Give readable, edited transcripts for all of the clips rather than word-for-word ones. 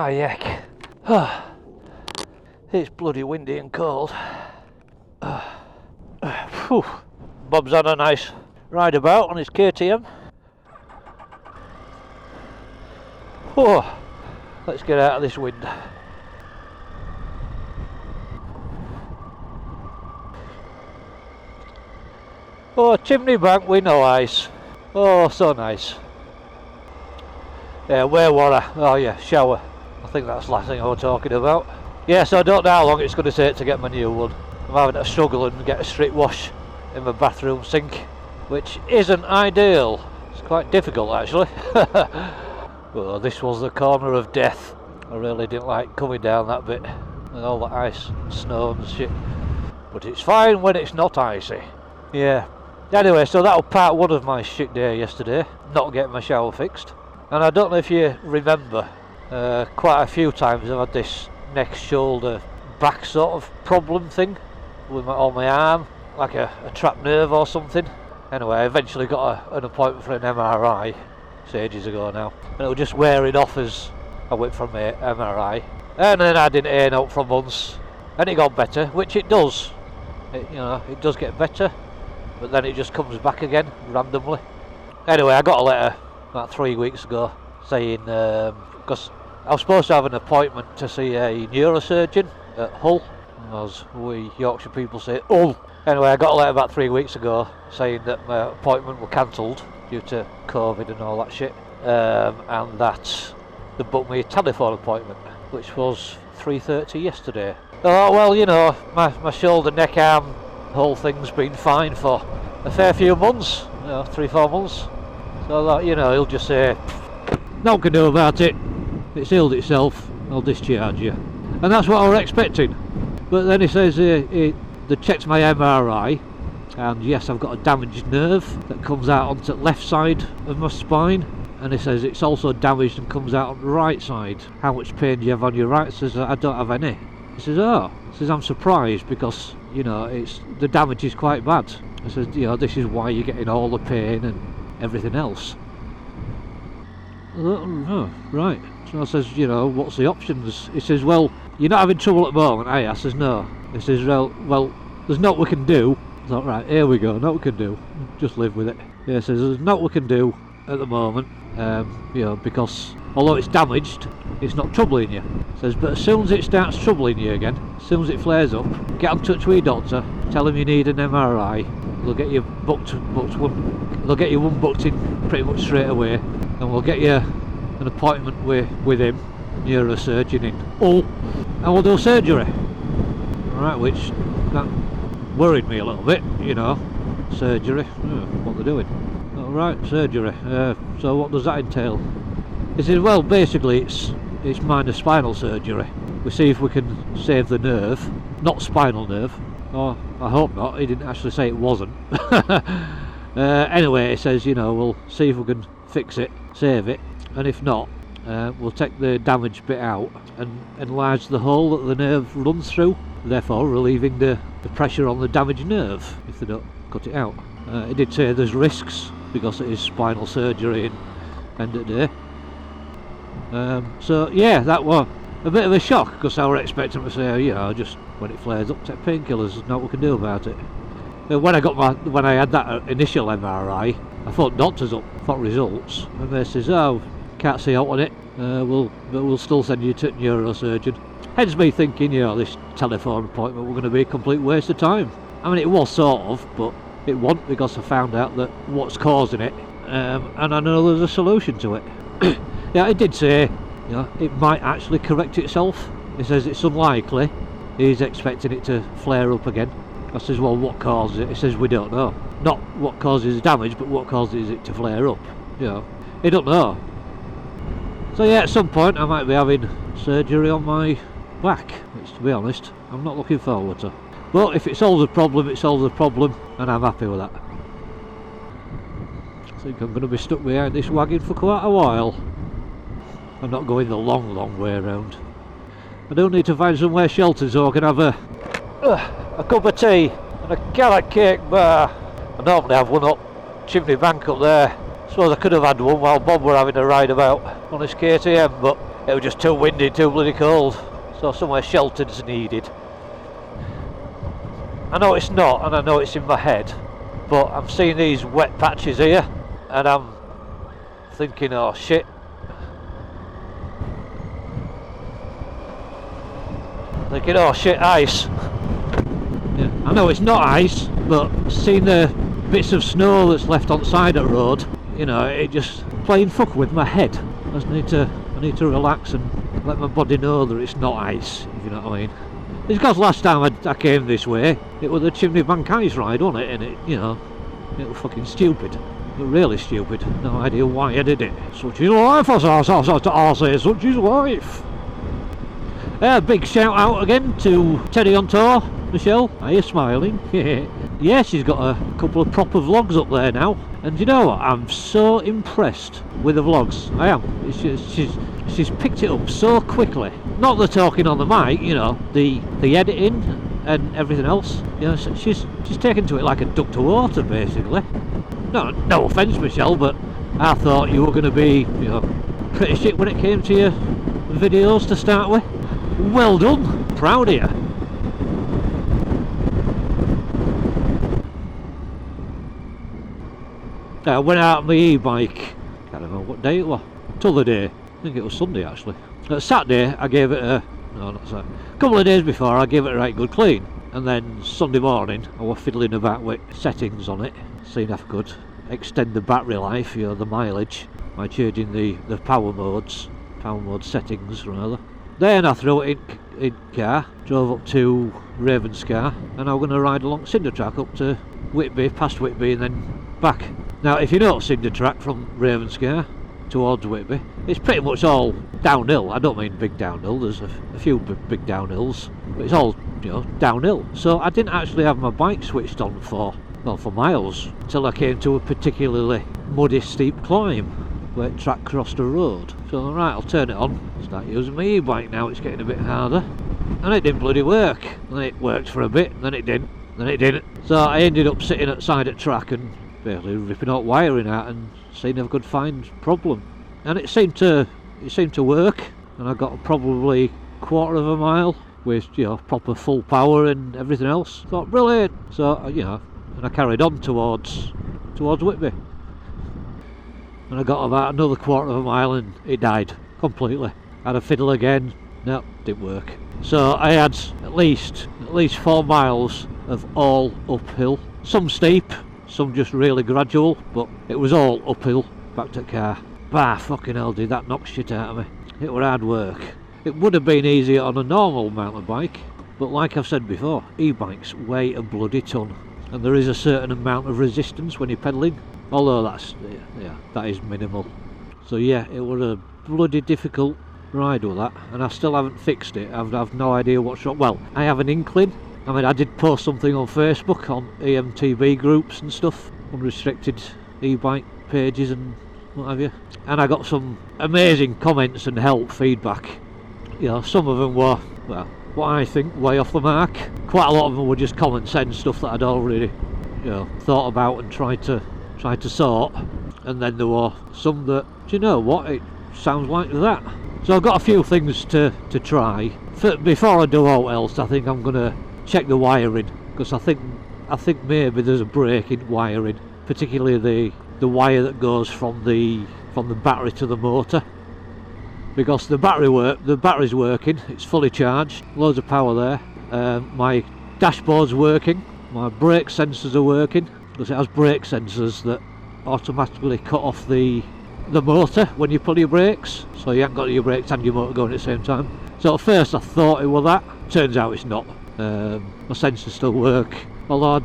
Ah, yuck. It's bloody windy and cold. Phew. Bob's on a nice ride about on his KTM. Oh, let's get out of this wind. Oh, chimney bank with no ice. Oh, so nice. Yeah, where were I? Oh yeah, shower. I think that's the last thing I was talking about. Yeah, so I don't know how long it's going to take to get my new one. I'm having to struggle and get a straight wash in my bathroom sink, which isn't ideal. It's quite difficult actually. Well, this was the corner of death. I really didn't like coming down that bit with all the ice and snow and shit. But it's fine when it's not icy. Yeah. Anyway, so that was part one of my shit day yesterday, not getting my shower fixed. And I don't know if you remember, quite a few times I've had this neck, shoulder, back sort of problem thing with on my arm, like a trapped nerve or something. Anyway, I eventually got an appointment for an MRI, it's ages ago now, and it was just wearing off as I went from a MRI. And then I didn't aim out for months, and it got better, which it does. It does get better, but then it just comes back again randomly. Anyway, I got a letter about 3 weeks ago saying, because I was supposed to have an appointment to see a neurosurgeon at Hull, as we Yorkshire people say, Hull. Anyway, I got a letter about 3 weeks ago saying that my appointment was cancelled due to COVID and all that shit, and that they booked me a telephone appointment, which was 3:30 yesterday. Oh well, my shoulder, neck, arm, whole thing's been fine for a fair few months, 3-4 months. So that, he'll just say, "No one can do about it. It's healed itself. I'll discharge you." And that's what I was expecting. But then he says they checked my MRI, and yes, I've got a damaged nerve that comes out onto the left side of my spine. And he says it's also damaged and comes out on the right side. How much pain do you have on your right? I says, I don't have any. He says, oh. He says, I'm surprised because, the damage is quite bad. I says, this is why you're getting all the pain and everything else. Oh, right. So I says, what's the options? He says, well, you're not having trouble at the moment, are you? I says, no. He says, well, there's not we can do. I thought, right, here we go, not we can do. Just live with it. Yeah, he says, there's not we can do at the moment, because although it's damaged, it's not troubling you. He says, but as soon as it starts troubling you again, as soon as it flares up, get in touch with your doctor, tell him you need an MRI. They'll get you they'll get you one booked in pretty much straight away, and we'll get you an appointment with him, neurosurgeon in Hull, and we'll do surgery. Alright, which that worried me a little bit, surgery, what they're doing. Alright, surgery, so what does that entail? He said, well, basically it's minor spinal surgery. We see if we can save the nerve, not spinal nerve. Oh, I hope not, he didn't actually say it wasn't. Anyway, he says, we'll see if we can fix it, save it, and if not, we'll take the damaged bit out and enlarge the hole that the nerve runs through, therefore relieving the pressure on the damaged nerve if they don't cut it out. He did say there's risks because it is spinal surgery and end of the day. So yeah, that was a bit of a shock because I was expecting to say, just when it flares up, take painkillers, there's nothing we can do about it. When I had that initial MRI, I phoned doctors up for results, and they says, oh, can't see out on it. We'll still send you to a neurosurgeon. Hence me thinking, this telephone appointment were going to be a complete waste of time. I mean, it was sort of, but it wasn't because I found out that what's causing it, and I know there's a solution to it. Yeah, it did say, it might actually correct itself. He says it's unlikely. He's expecting it to flare up again. I says, well, what causes it? He says, we don't know. Not what causes the damage, but what causes it to flare up. He don't know. So yeah, at some point I might be having surgery on my back, which, to be honest, I'm not looking forward to. But if it solves the problem, it solves the problem, and I'm happy with that. I think I'm going to be stuck behind this wagon for quite a while. I'm not going the long way around. I do need to find somewhere sheltered so I can have a cup of tea and a carrot cake bar. I normally have one up Chimney Bank up there. Suppose I could have had one while Bob were having a ride about on his KTM, but It was just too windy, too bloody cold. So somewhere sheltered's needed. I know it's not, and I know it's in my head, but I'm seeing these wet patches here, and I'm thinking, oh shit. Thinking, oh shit, ice. Yeah, I know it's not ice, but seeing the bits of snow that's left on the side of the road, you know, it just playing fuck with my head. I need to relax and let my body know that it's not ice, if you know what I mean. It's because last time I came this way, it was the Chimney Bank ice ride, wasn't it? And it, you know, it was fucking stupid. It was really stupid. No idea why I did it. Such is life, I say, such is life. Big shout out again to Teddy on tour. Michelle, are you smiling? Yeah, she's got a couple of proper vlogs up there now. And you know what? I'm so impressed with the vlogs. I am. She's picked it up so quickly. Not the talking on the mic, you know, the editing and everything else. You know, she's taken to it like a duck to water, basically. No offence, Michelle, but I thought you were going to be, you know, pretty shit when it came to your videos to start with. Well done. Proud of you. I went out on my e-bike, can't remember what day it was, t'other day, I think it was Sunday actually. Saturday I gave it a couple of days before I gave it a right good clean, and then Sunday morning I was fiddling about with settings on it, seeing if I could extend the battery life, you know, the mileage, by changing the power mode settings rather. Then I threw it in car, drove up to Ravenscar, and I'm going to ride along Cinder Track up to Whitby, past Whitby and then back. Now if you know Cinder Track from Ravenscar towards Whitby, it's pretty much all downhill. I don't mean big downhill, there's a few big downhills, but it's all, you know, downhill. So I didn't actually have my bike switched on for miles until I came to a particularly muddy steep climb where track crossed a road. So right, I'll turn it on, start using my e-bike now, it's getting a bit harder. And it didn't bloody work. And then it worked for a bit, and then it didn't, then it didn't. So I ended up sitting outside at track and basically ripping out wiring out and seeing if I could find problem. And it seemed to work, and I got probably quarter of a mile with, you know, proper full power and everything else. Thought brilliant. So, you know, and I carried on towards Whitby. And I got about another quarter of a mile and it died completely. Had a fiddle again, no, didn't work. So I had at least 4 miles of all uphill. Some steep, some just really gradual, but it was all uphill back to the car. Bah, fucking hell, did that knock shit out of me. It were hard work. It would have been easier on a normal mountain bike, but like I've said before, e-bikes weigh a bloody ton, and there is a certain amount of resistance when you're pedalling, although that is minimal. So yeah, it was a bloody difficult ride with that, and I still haven't fixed it. I've no idea what's wrong. Well, I have an inkling. I mean, I did post something on Facebook on EMTB groups and stuff, unrestricted e-bike pages and what have you, and I got some amazing comments and help feedback. You know, some of them were, well, what I think way off the mark. Quite a lot of them were just common sense stuff that I'd already, you know, thought about and tried to sort. And then there were some that, do you know what, it sounds like that. So I've got a few things to try. Before I do all else, I think I'm going to check the wiring, because I think maybe there's a break in wiring, particularly the wire that goes from the battery to the motor, because the battery's working, it's fully charged, loads of power there. My dashboard's working, my brake sensors are working, because it has brake sensors that automatically cut off the motor when you pull your brakes, so you haven't got your brakes and your motor going at the same time. So at first I thought it was that, turns out it's not. My sensors still work, although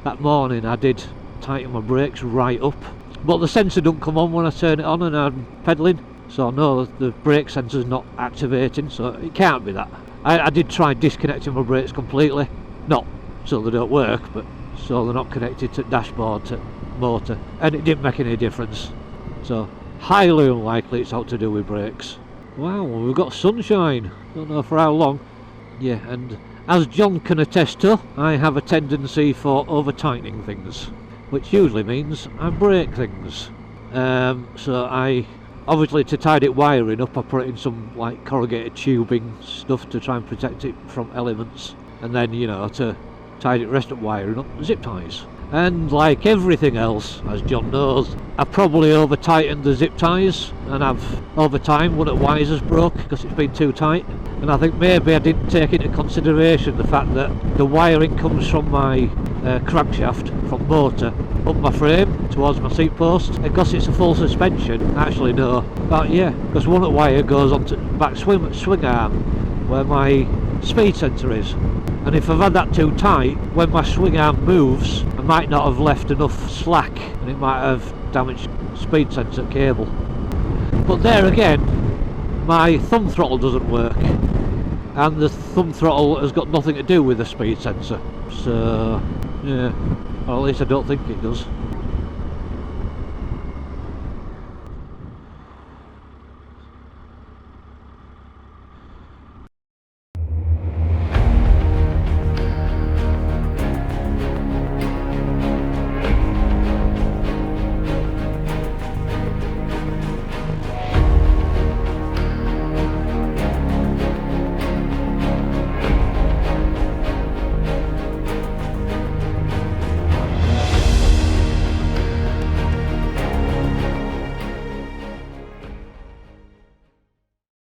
that morning I did tighten my brakes right up, but the sensor don't come on when I turn it on and I'm pedalling, so I know the brake sensor's not activating, so it can't be that. I did try disconnecting my brakes completely, not so they don't work, but so they're not connected to dashboard, to motor, and it didn't make any difference. So highly unlikely it's all to do with brakes. Wow, well, we've got sunshine, don't know for how long. Yeah, and as John can attest to, I have a tendency for over tightening things, which usually means I break things. So I Obviously to tidy it wiring up I put it in some like corrugated tubing stuff to try and protect it from elements, and then, you know, to tidy the rest of wiring up, zip ties. And like everything else, as John knows, I probably over tightened the zip ties, and I've over time one of the wires has broke because it's been too tight. And I think maybe I didn't take into consideration the fact that the wiring comes from my crankshaft from motor up my frame towards my seat post, and because it's a full suspension, actually no, but yeah, because one of the wire goes onto the back swing arm where my speed sensor is, and if I've had that too tight, when my swing arm moves I might not have left enough slack and it might have damaged speed sensor cable. But there again, my thumb throttle doesn't work, and the thumb throttle has got nothing to do with the speed sensor, so yeah, or at least I don't think it does.